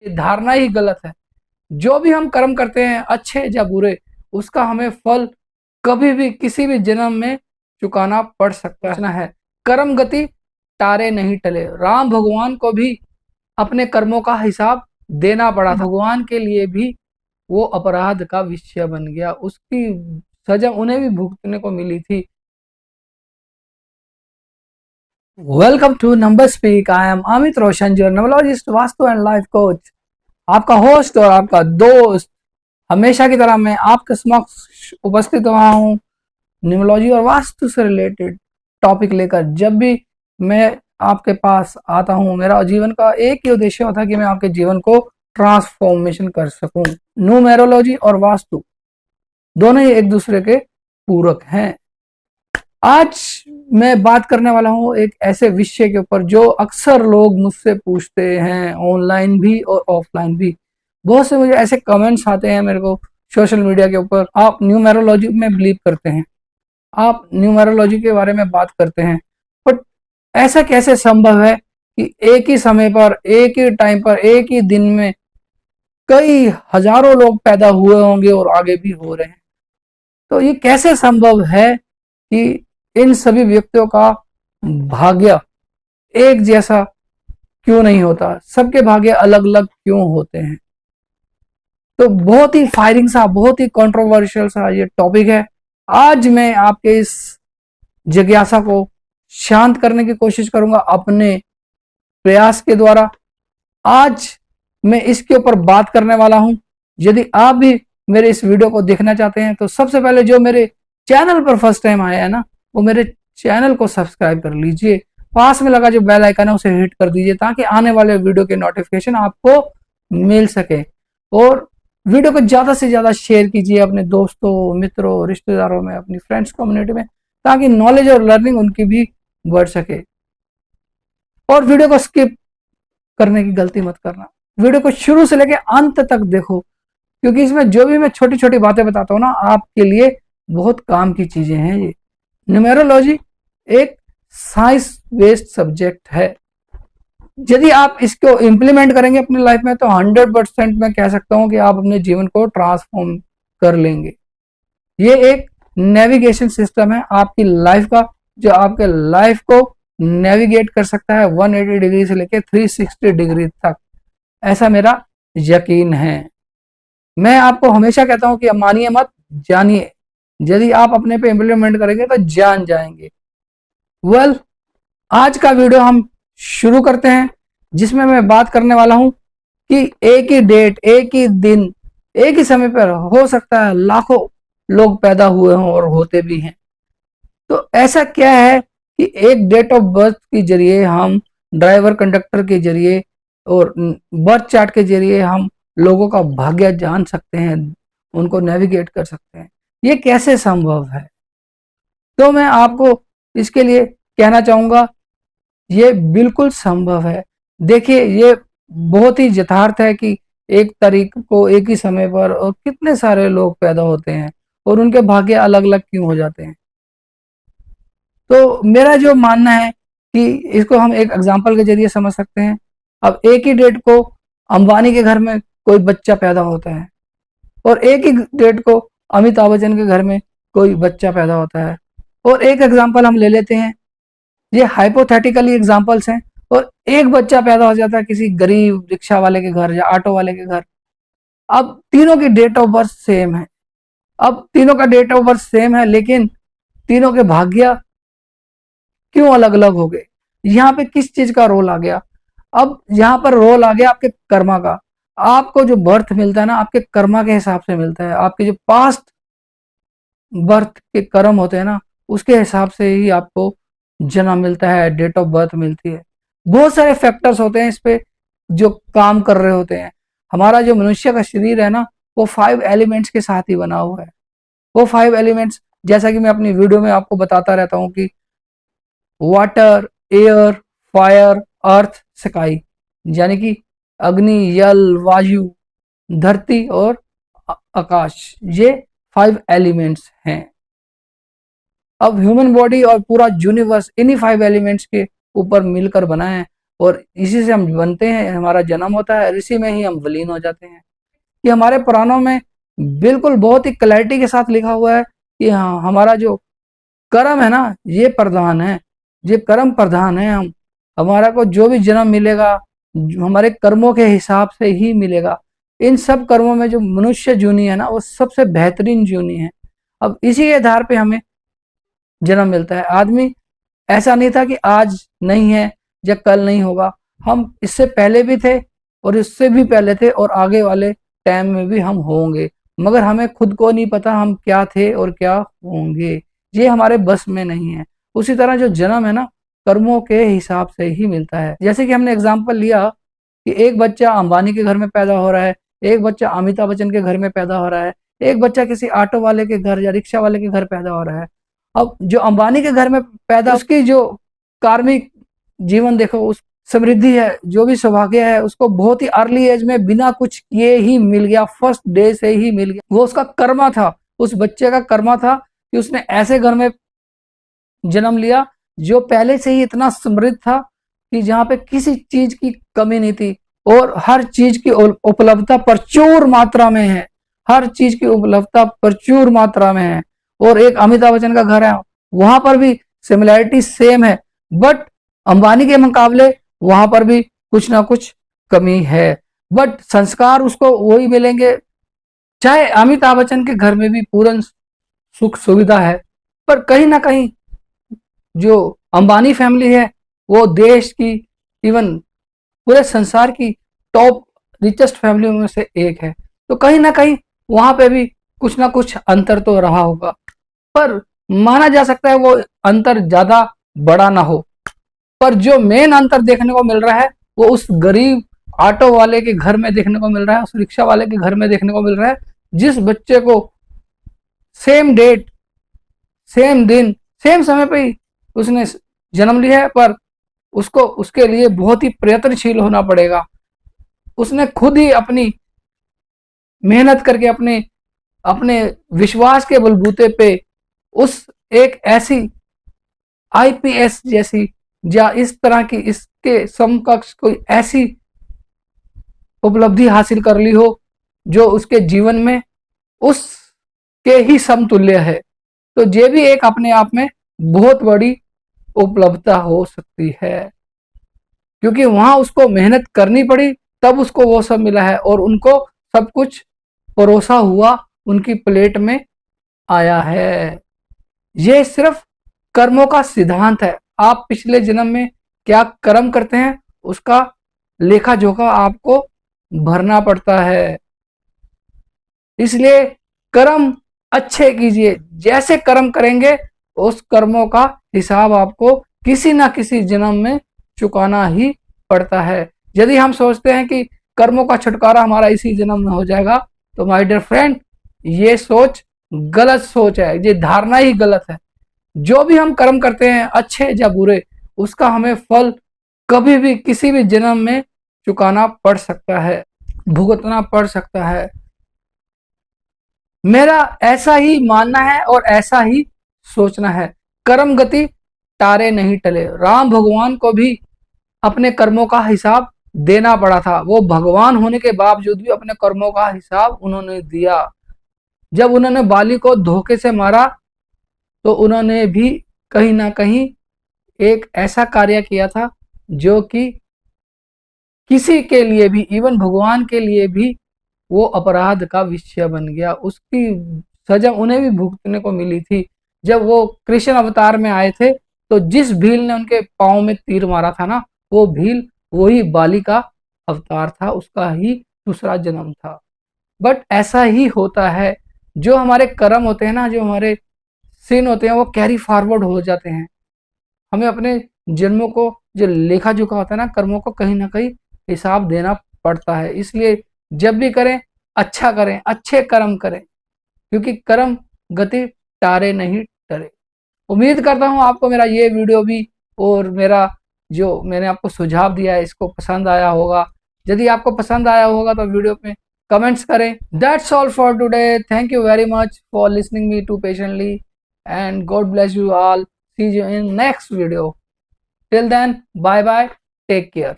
ये धारणा ही गलत है। जो भी हम कर्म करते हैं अच्छे या बुरे, उसका हमें फल कभी भी किसी भी जन्म में चुकाना पड़ सकता है। कर्म गति तारे नहीं टले। राम भगवान को भी अपने कर्मों का हिसाब देना पड़ा था। भगवान के लिए भी वो अपराध का विषय बन गया, उसकी सजा उन्हें भी भुगतने को मिली थी। Welcome to number speak. I am Amit Roshan, जो numerologist, Vastu and life coach, आपका होस्ट और आपका दोस्त। हमेशा की तरह मैं आपके समक्ष उपस्थित हुआ हूँ न्यूमरोलॉजी और वास्तु से रिलेटेड टॉपिक लेकर। जब भी मैं आपके पास आता हूँ, मेरा जीवन का एक ही उद्देश्य होता है कि मैं आपके जीवन को ट्रांसफॉर्मेशन कर सकूं। न्यूमेरोलॉजी और वास्तु दोनों ही एक दूसरे के पूरक हैं। आज मैं बात करने वाला हूँ एक ऐसे विषय के ऊपर जो अक्सर लोग मुझसे पूछते हैं, ऑनलाइन भी और ऑफलाइन भी। बहुत से मुझे ऐसे कमेंट्स आते हैं मेरे को सोशल मीडिया के ऊपर, आप न्यूमेरोलॉजी में बिलीव करते हैं, आप न्यूमेरोलॉजी के बारे में बात करते हैं, बट ऐसा कैसे संभव है कि एक ही समय पर, एक ही टाइम पर, एक ही दिन में कई हजारों लोग पैदा हुए होंगे और आगे भी हो रहे हैं। तो ये कैसे संभव है कि इन सभी व्यक्तियों का भाग्य एक जैसा क्यों नहीं होता, सबके भाग्य अलग अलग क्यों होते हैं? तो बहुत ही फायरिंग सा, बहुत ही कंट्रोवर्शियल सा ये टॉपिक है। आज मैं आपके इस जिज्ञासा को शांत करने की कोशिश करूंगा अपने प्रयास के द्वारा। आज मैं इसके ऊपर बात करने वाला हूं। यदि आप भी मेरे इस वीडियो को देखना चाहते हैं तो सबसे पहले जो मेरे चैनल पर फर्स्ट टाइम आया है ना, वो मेरे चैनल को सब्सक्राइब कर लीजिए। पास में लगा जो बेल आइकन है उसे हिट कर दीजिए ताकि आने वाले वीडियो के नोटिफिकेशन आपको मिल सके। और वीडियो को ज्यादा से ज्यादा शेयर कीजिए अपने दोस्तों, मित्रों, रिश्तेदारों में, अपनी फ्रेंड्स कम्युनिटी में, ताकि नॉलेज और लर्निंग उनकी भी बढ़ सके। और वीडियो को स्किप करने की गलती मत करना, वीडियो को शुरू से लेकर अंत तक देखो, क्योंकि इसमें जो भी मैं छोटी छोटी बातें बताता हूँ ना, आपके लिए बहुत काम की चीजें हैं। ये न्यूमेरोलॉजी एक साइंस बेस्ड सब्जेक्ट है। यदि आप इसको इम्प्लीमेंट करेंगे अपनी लाइफ में तो 100% मैं कह सकता हूं कि आप अपने जीवन को ट्रांसफॉर्म कर लेंगे। ये एक नेविगेशन सिस्टम है आपकी लाइफ का, जो आपके लाइफ को नेविगेट कर सकता है 180 डिग्री से लेकर 360 डिग्री तक, ऐसा मेरा यकीन है। मैं आपको हमेशा कहता हूं कि मानिए मत, जानिए। यदि आप अपने पे इम्प्लीमेंट करेंगे तो जान जाएंगे। वेल, आज का वीडियो हम शुरू करते हैं, जिसमें मैं बात करने वाला हूं कि एक ही डेट, एक ही दिन, एक ही समय पर हो सकता है लाखों लोग पैदा हुए हों और होते भी हैं। तो ऐसा क्या है कि एक डेट ऑफ बर्थ के जरिए हम, ड्राइवर कंडक्टर के जरिए और बर्थ चार्ट के जरिए हम लोगों का भाग्य जान सकते हैं, उनको नेविगेट कर सकते हैं। ये कैसे संभव है? तो मैं आपको इसके लिए कहना चाहूंगा, ये बिल्कुल संभव है। देखिए, ये बहुत ही यथार्थ है कि एक तारीख को एक ही समय पर और कितने सारे लोग पैदा होते हैं और उनके भाग्य अलग अलग क्यों हो जाते हैं। तो मेरा जो मानना है कि इसको हम एक एग्जाम्पल के जरिए समझ सकते हैं। अब एक ही डेट को अंबानी के घर में कोई बच्चा पैदा होता है और एक ही डेट को अमिताभ बच्चन के घर में कोई बच्चा पैदा होता है। और एक एग्जाम्पल हम ले लेते हैं, ये हाइपोथेटिकली एग्जाम्पल्स हैं, और एक बच्चा पैदा हो जाता है किसी गरीब रिक्शा वाले के घर या ऑटो वाले के घर। अब तीनों की डेट ऑफ बर्थ सेम है, अब तीनों का डेट ऑफ बर्थ सेम है, लेकिन तीनों के भाग्य क्यों अलग अलग हो गए? यहाँ पे किस चीज का रोल आ गया? अब यहाँ पर रोल आ गया आपके कर्मा का। आपको जो बर्थ मिलता है ना, आपके कर्मा के हिसाब से मिलता है। आपके जो पास्ट बर्थ के कर्म होते हैं ना, उसके हिसाब से ही आपको जन्म मिलता है, डेट ऑफ बर्थ मिलती है। बहुत सारे फैक्टर्स होते हैं इस पे जो काम कर रहे होते हैं। हमारा जो मनुष्य का शरीर है ना, वो 5 एलिमेंट्स के साथ ही बना हुआ है। वो 5 एलिमेंट्स, जैसा कि मैं अपनी वीडियो में आपको बताता रहता हूँ कि वाटर, एयर, फायर, अर्थ, स्काई, यानी कि अग्नि, जल, वायु, धरती और आकाश, ये 5 एलिमेंट्स हैं। अब ह्यूमन बॉडी और पूरा यूनिवर्स इन्हीं 5 एलिमेंट्स के ऊपर मिलकर बना है। और इसी से हम बनते हैं, हमारा जन्म होता है, इसी में ही हम विलीन हो जाते हैं। कि हमारे पुराणों में बिल्कुल बहुत ही क्लैरिटी के साथ लिखा हुआ है कि हाँ, हमारा जो कर्म है ना, ये प्रधान है, ये कर्म प्रधान है। हम हमारा को जो भी जन्म मिलेगा हमारे कर्मों के हिसाब से ही मिलेगा। इन सब कर्मों में जो मनुष्य जूनी है ना, वो सबसे बेहतरीन जूनी है। अब इसी के आधार पे हमें जन्म मिलता है। आदमी ऐसा नहीं था कि आज नहीं है या कल नहीं होगा, हम इससे पहले भी थे और इससे भी पहले थे और आगे वाले टाइम में भी हम होंगे, मगर हमें खुद को नहीं पता हम क्या थे और क्या होंगे, ये हमारे बस में नहीं है। उसी तरह जो जन्म है ना, कर्मों के हिसाब से ही मिलता है। जैसे कि हमने एग्जाम्पल लिया कि एक बच्चा अंबानी के घर में पैदा हो रहा है, एक बच्चा अमिताभ बच्चन के घर में पैदा हो रहा है, एक बच्चा किसी ऑटो वाले के घर या रिक्शा वाले के घर पैदा हो रहा है। अब जो अंबानी के घर में पैदा, उसकी जो कार्मिक जीवन देखो, उस समृद्धि है, जो भी सौभाग्य है, उसको बहुत ही अर्ली एज में बिना कुछ किए ही मिल गया, फर्स्ट डे से ही मिल गया। वो उसका कर्मा था, उस बच्चे का कर्मा था कि उसने ऐसे घर में जन्म लिया जो पहले से ही इतना समृद्ध था कि जहाँ पे किसी चीज की कमी नहीं थी और हर चीज की उपलब्धता प्रचुर मात्रा में है, हर चीज की उपलब्धता प्रचुर मात्रा में है। और एक अमिताभ बच्चन का घर है, वहां पर भी सिमिलैरिटी सेम है, बट अंबानी के मुकाबले वहां पर भी कुछ ना कुछ कमी है, बट संस्कार उसको वही मिलेंगे। चाहे अमिताभ बच्चन के घर में भी पूर्ण सुख सुविधा है, पर कहीं ना कहीं जो अंबानी फैमिली है वो देश की, इवन पूरे संसार की टॉप रिचेस्ट फैमिली में से एक है। तो कहीं ना कहीं वहां पे भी कुछ ना कुछ अंतर तो रहा होगा, पर माना जा सकता है वो अंतर ज्यादा बड़ा ना हो। पर जो मेन अंतर देखने को मिल रहा है वो उस गरीब ऑटो वाले के घर में देखने को मिल रहा है, उस रिक्शा वाले के घर में देखने को मिल रहा है, जिस बच्चे को सेम डेट, सेम दिन, सेम समय पे ही उसने जन्म लिया है, पर उसको उसके लिए बहुत ही प्रयत्नशील होना पड़ेगा। उसने खुद ही अपनी मेहनत करके अपने अपने विश्वास के बलबूते पे उस एक ऐसी आईपीएस जैसी या इस तरह की इसके समकक्ष कोई ऐसी उपलब्धि हासिल कर ली हो जो उसके जीवन में उसके ही समतुल्य है। तो ये भी एक अपने आप में बहुत बड़ी उपलब्धता हो सकती है, क्योंकि वहां उसको मेहनत करनी पड़ी तब उसको वो सब मिला है और उनको सब कुछ परोसा हुआ उनकी प्लेट में आया है। ये सिर्फ कर्मों का सिद्धांत है। आप पिछले जन्म में क्या कर्म करते हैं उसका लेखा जोखा आपको भरना पड़ता है। इसलिए कर्म अच्छे कीजिए, जैसे कर्म करेंगे उस कर्मों का हिसाब आपको किसी ना किसी जन्म में चुकाना ही पड़ता है। यदि हम सोचते हैं कि कर्मों का छुटकारा हमारा इसी जन्म में हो जाएगा, तो माय डियर फ्रेंड, ये सोच गलत सोच है, ये धारणा ही गलत है। जो भी हम कर्म करते हैं अच्छे या बुरे, उसका हमें फल कभी भी किसी भी जन्म में चुकाना पड़ सकता है, भुगतना पड़ सकता है। मेरा ऐसा ही मानना है और ऐसा ही सोचना है। कर्म गति तारे नहीं टले। राम भगवान को भी अपने कर्मों का हिसाब देना पड़ा था, वो भगवान होने के बावजूद भी अपने कर्मों का हिसाब उन्होंने दिया। जब उन्होंने बाली को धोखे से मारा तो उन्होंने भी कहीं ना कहीं एक ऐसा कार्य किया था जो कि किसी के लिए भी, इवन भगवान के लिए भी वो अपराध का विषय बन गया। उसकी सजा उन्हें भी भुगतने को मिली थी। जब वो कृष्ण अवतार में आए थे तो जिस भील ने उनके पांव में तीर मारा था ना, वो भील वही बाली का अवतार था, उसका ही दूसरा जन्म था। बट ऐसा ही होता है, जो हमारे कर्म होते हैं ना, जो हमारे सिन होते हैं, वो कैरी फॉरवर्ड हो जाते हैं। हमें अपने जन्मों को जो लेखा जोखा होता है ना, कर्मों को कहीं ना कहीं हिसाब देना पड़ता है। इसलिए जब भी करें अच्छा करें, अच्छे कर्म करें, क्योंकि कर्म गति तारे नहीं टरे। उम्मीद करता हूँ आपको मेरा ये वीडियो भी और मेरा जो मैंने आपको सुझाव दिया है इसको पसंद आया होगा। यदि आपको पसंद आया होगा तो वीडियो में कमेंट्स करें। That's all for today. Thank you very much for listening me to patiently and God bless you all. See you in next video. Till then, bye bye, take care.